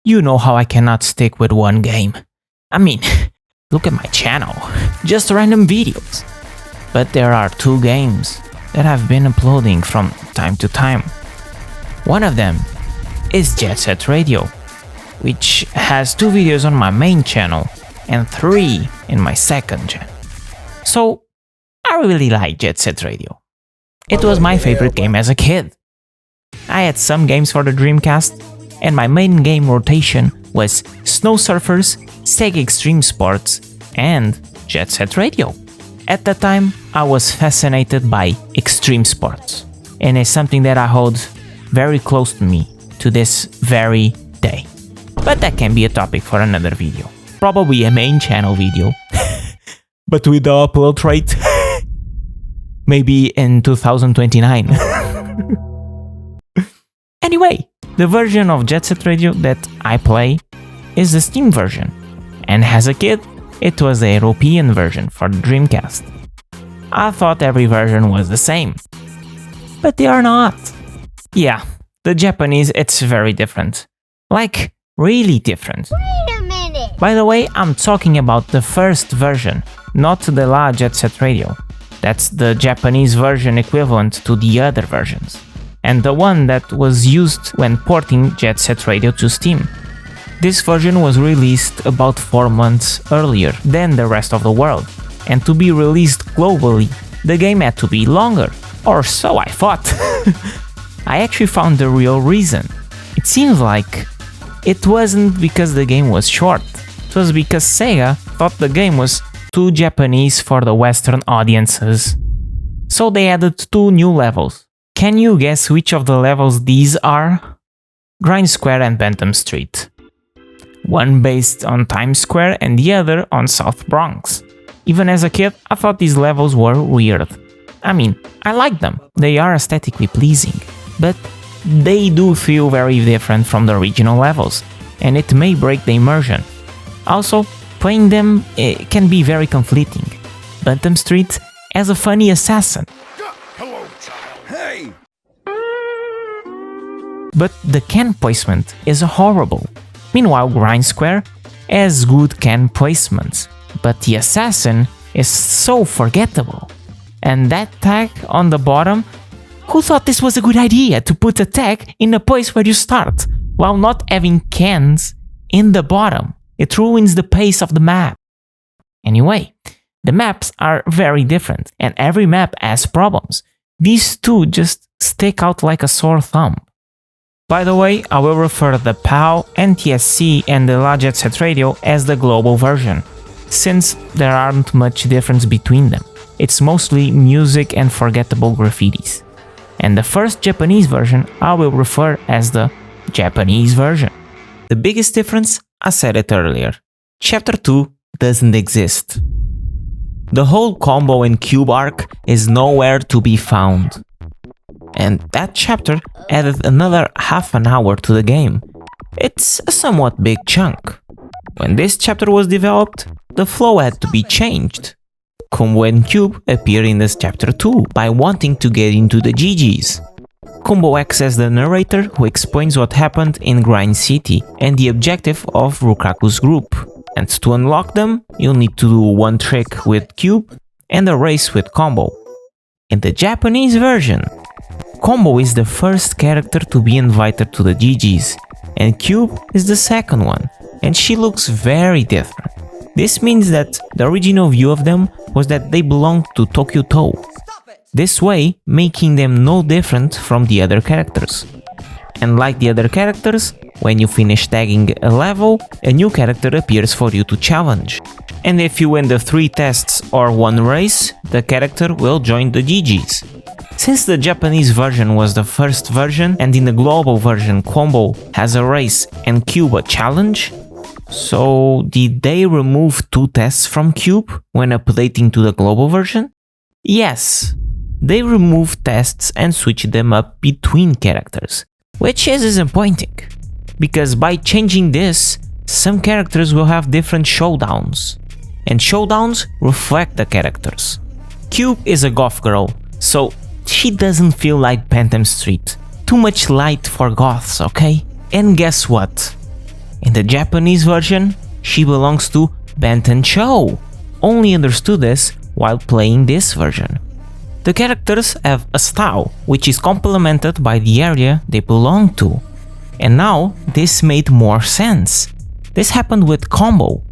You know how I cannot stick with one game. I mean, look at my channel, just random videos. But there are two games that I've been uploading from time to time. One of them is Jet Set Radio, which has 2 videos on my main channel and 3 in my second channel. So, I really like Jet Set Radio. It was my favorite game as a kid. I had some games for the Dreamcast, and my main game rotation was Snow Surfers, Sega Extreme Sports, and Jet Set Radio. At that time, I was fascinated by extreme sports, and it's something that I hold very close to me to this very day. But that can be a topic for another video. Probably a main channel video. But with the upload rate, maybe in 2029. Anyway, the version of Jet Set Radio that I play is the Steam version, and as a kid, it was the European version for the Dreamcast. I thought every version was the same, but they are not. Yeah, the Japanese, it's very different. Like, really different. Wait a minute! By the way, I'm talking about the first version, not the La Jet Set Radio. That's the Japanese version equivalent to the other versions, and the one that was used when porting Jet Set Radio to Steam. This version was released about 4 months earlier than the rest of the world, and to be released globally, the game had to be longer, or so I thought. I actually found the real reason. It seems like it wasn't because the game was short, it was because Sega thought the game was too Japanese for the Western audiences. So they added 2 new levels. Can you guess which of the levels these are? Grind Square and Bantam Street. One based on Times Square and the other on South Bronx. Even as a kid, I thought these levels were weird. I mean, I like them, they are aesthetically pleasing, but they do feel very different from the original levels, and it may break the immersion. Also, playing them can be very conflicting. Bantam Street has a funny assassin. Hello, child. Hey! But the can placement is horrible. Meanwhile, Grind Square has good can placements, but the assassin is so forgettable. And that tag on the bottom, who thought this was a good idea to put a tag in a place where you start, while not having cans in the bottom? It ruins the pace of the map. Anyway, the maps are very different, and every map has problems. These 2 just stick out like a sore thumb. By the way, I will refer to the PAL, NTSC and the La Jet Set Radio as the global version, since there aren't much difference between them. It's mostly music and forgettable graffitis. And the first Japanese version I will refer as the Japanese version. The biggest difference, I said it earlier. Chapter 2 doesn't exist. The whole combo and cube arc is nowhere to be found. And that chapter added another half an hour to the game. It's a somewhat big chunk. When this chapter was developed, the flow had to be changed. Combo and Cube appear in this chapter 2 by wanting to get into the GGs. Combo acts as the narrator who explains what happened in Grind City and the objective of Rukaku's group. And to unlock them, you'll need to do one trick with Cube and a race with Combo. In the Japanese version, Combo is the first character to be invited to the GGs, and Cube is the second one, and she looks very different. This means that the original view of them was that they belonged to Tokyo Toe, this way making them no different from the other characters. And like the other characters, when you finish tagging a level, a new character appears for you to challenge. And if you win the 3 tests or 1 race, the character will join the GGs. Since the Japanese version was the first version, and in the global version Combo has a race and Cube a challenge, so did they remove 2 tests from Cube when updating to the global version? Yes, they removed tests and switched them up between characters, which is disappointing, because by changing this, some characters will have different showdowns, and showdowns reflect the characters. Cube is a goth girl, so she doesn't feel like Bantam Street. Too much light for goths, okay? And guess what? In the Japanese version, she belongs to Benten Cho. Only understood this while playing this version. The characters have a style, which is complemented by the area they belong to. And now, this made more sense. This happened with Combo.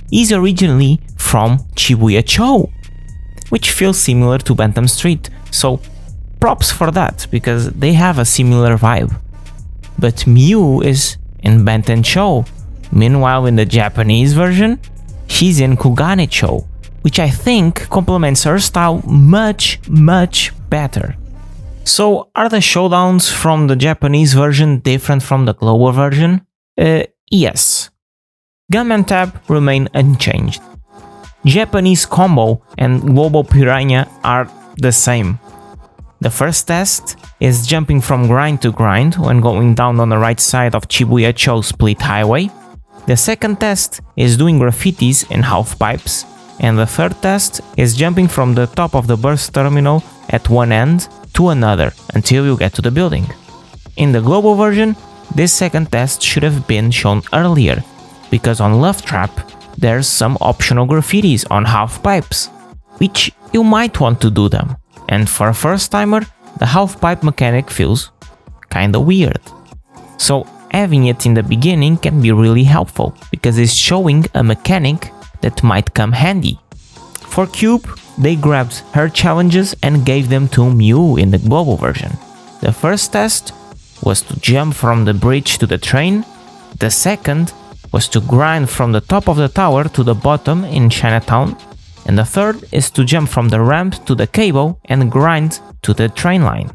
He's originally from Shibuya-cho, which feels similar to Bantam Street, so props for that, because they have a similar vibe. But Miu is in Benten-cho, meanwhile in the Japanese version, she's in Kugane-cho, which I think complements her style much better. So are the showdowns from the Japanese version different from the global version? Yes. Gum and Tab remain unchanged. Japanese Combo and Global Piranha are the same. The first test is jumping from grind to grind when going down on the right side of Shibuya-cho split highway. The second test is doing graffitis in half pipes. And the third test is jumping from the top of the burst terminal at one end to another until you get to the building. In the global version, this second test should have been shown earlier, because on Love Trap there's some optional graffitis on half pipes, which you might want to do them, and for a first timer the half pipe mechanic feels kinda weird. So having it in the beginning can be really helpful, because it's showing a mechanic that might come handy. For Cube, they grabbed her challenges and gave them to Miu in the global version. The first test was to jump from the bridge to the train, the second was to grind from the top of the tower to the bottom in Chinatown, and the third is to jump from the ramp to the cable and grind to the train line.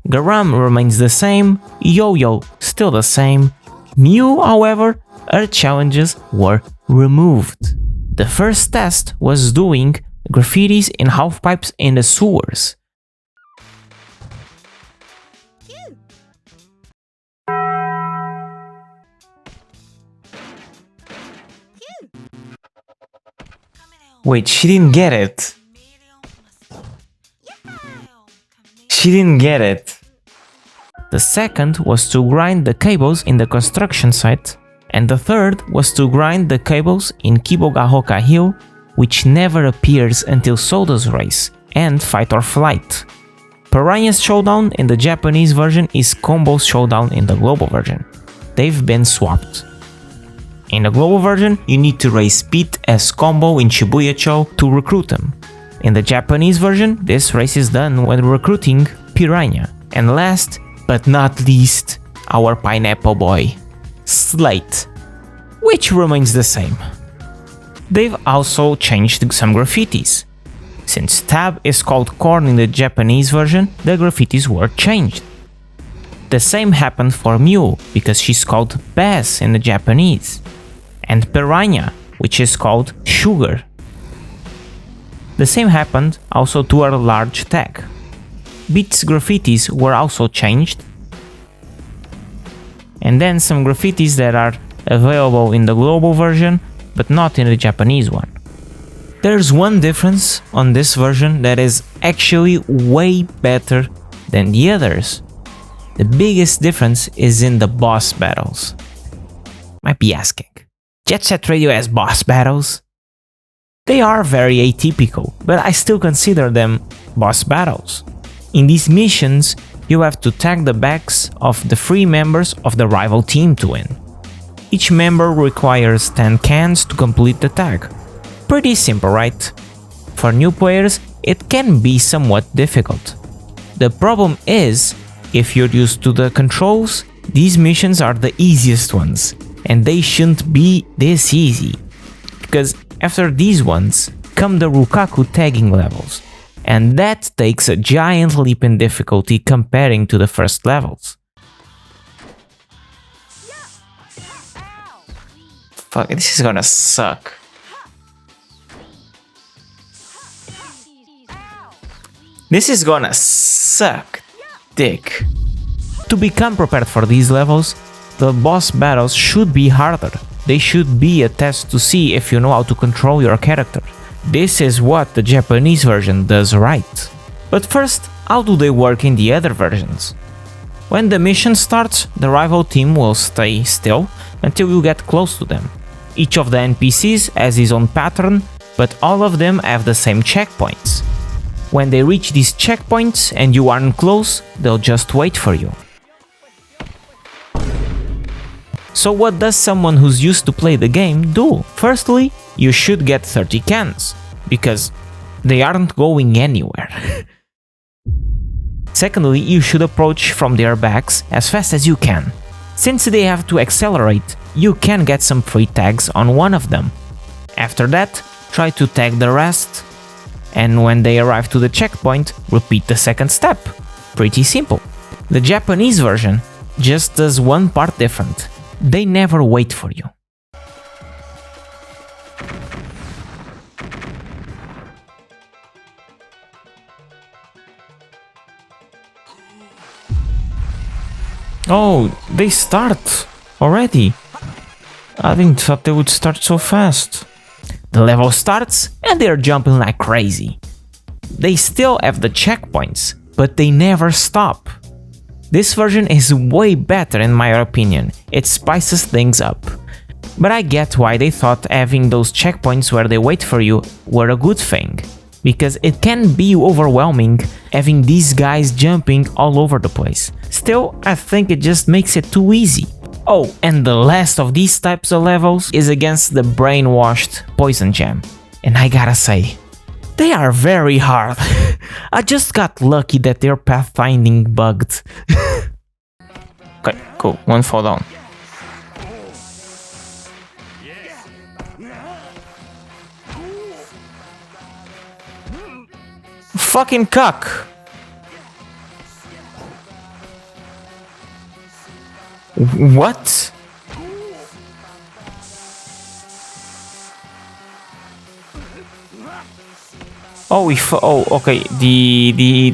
Garam remains the same, Yo-Yo still the same. Miu, however, her challenges were removed. The first test was doing graffitis in half pipes in the sewers. Wait, she didn't get it. She didn't get it. The second was to grind the cables in the construction site, and the third was to grind the cables in Kibogahoka Hill, which never appears until Soda's race and Fight or Flight. Piranha's showdown in the Japanese version is Combo's showdown in the global version. They've been swapped. In the global version, you need to race Pete as Combo in Shibuya-cho to recruit him. In the Japanese version, this race is done when recruiting Piranha. And last but not least, our pineapple boy, Slate, which remains the same. They've also changed some graffitis. Since Tab is called Corn in the Japanese version, the graffitis were changed. The same happened for Miu, because she's called Bass in the Japanese, and Piranha, which is called Sugar. The same happened also to our large tag. Beat's graffitis were also changed, and then some graffitis that are available in the global version but not in the Japanese one. There's one difference on this version that is actually way better than the others. The biggest difference is in the boss battles. Might be asking, Jet Set Radio has boss battles? They are very atypical, but I still consider them boss battles. In these missions, you have to tag the backs of the 3 members of the rival team to win. Each member requires 10 cans to complete the tag. Pretty simple, right? For new players, it can be somewhat difficult. The problem is, if you're used to the controls, these missions are the easiest ones, and they shouldn't be this easy. Because after these ones come the Rukaku tagging levels, and that takes a giant leap in difficulty comparing to the first levels. Fuck, this is gonna suck. This is gonna suck dick. To become prepared for these levels, the boss battles should be harder. They should be a test to see if you know how to control your character. This is what the Japanese version does right. But first, how do they work in the other versions? When the mission starts, the rival team will stay still until you get close to them. Each of the NPCs has his own pattern, but all of them have the same checkpoints. When they reach these checkpoints and you aren't close, they'll just wait for you. So what does someone who's used to play the game do? Firstly, you should get 30 cans, because they aren't going anywhere. Secondly, you should approach from their backs as fast as you can. Since they have to accelerate, you can get some free tags on one of them. After that, try to tag the rest, and when they arrive to the checkpoint, repeat the second step. Pretty simple. The Japanese version just does one part different. They never wait for you. Oh, they start already. I didn't thought they would start so fast. The level starts and they're jumping like crazy. They still have the checkpoints, but they never stop. This version is way better in my opinion, it spices things up. But I get why they thought having those checkpoints where they wait for you were a good thing. Because it can be overwhelming having these guys jumping all over the place. Still, I think it just makes it too easy. Oh, and the last of these types of levels is against the brainwashed Poison Jam. And I gotta say, they are very hard. I just got lucky that their pathfinding bugged. Okay, cool, one fall down. Fucking cuck! What? Oh, okay. The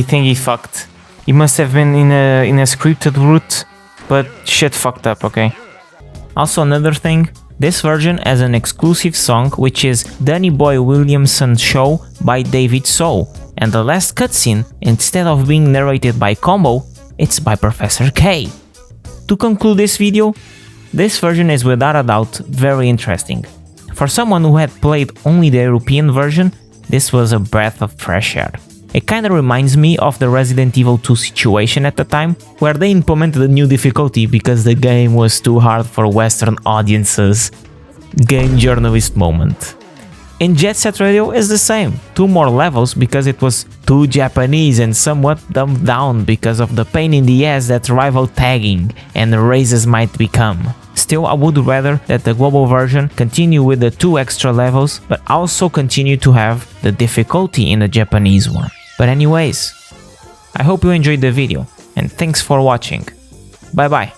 thing he fucked. He must have been in a scripted route, but shit fucked up. Okay. Also, another thing. This version has an exclusive song, which is Danny Boy Williamson's Show by David So, and the last cutscene, instead of being narrated by Combo, it's by Professor K. To conclude this video, this version is without a doubt very interesting. For someone who had played only the European version, this was a breath of fresh air. It kinda reminds me of the Resident Evil 2 situation at the time, where they implemented a new difficulty because the game was too hard for Western audiences. Game journalist moment. In Jet Set Radio is the same, 2 more levels because it was too Japanese and somewhat dumbed down because of the pain in the ass that rival tagging and races might become. Still, I would rather that the global version continue with the 2 extra levels, but also continue to have the difficulty in the Japanese one. But anyways, I hope you enjoyed the video, and thanks for watching. Bye bye.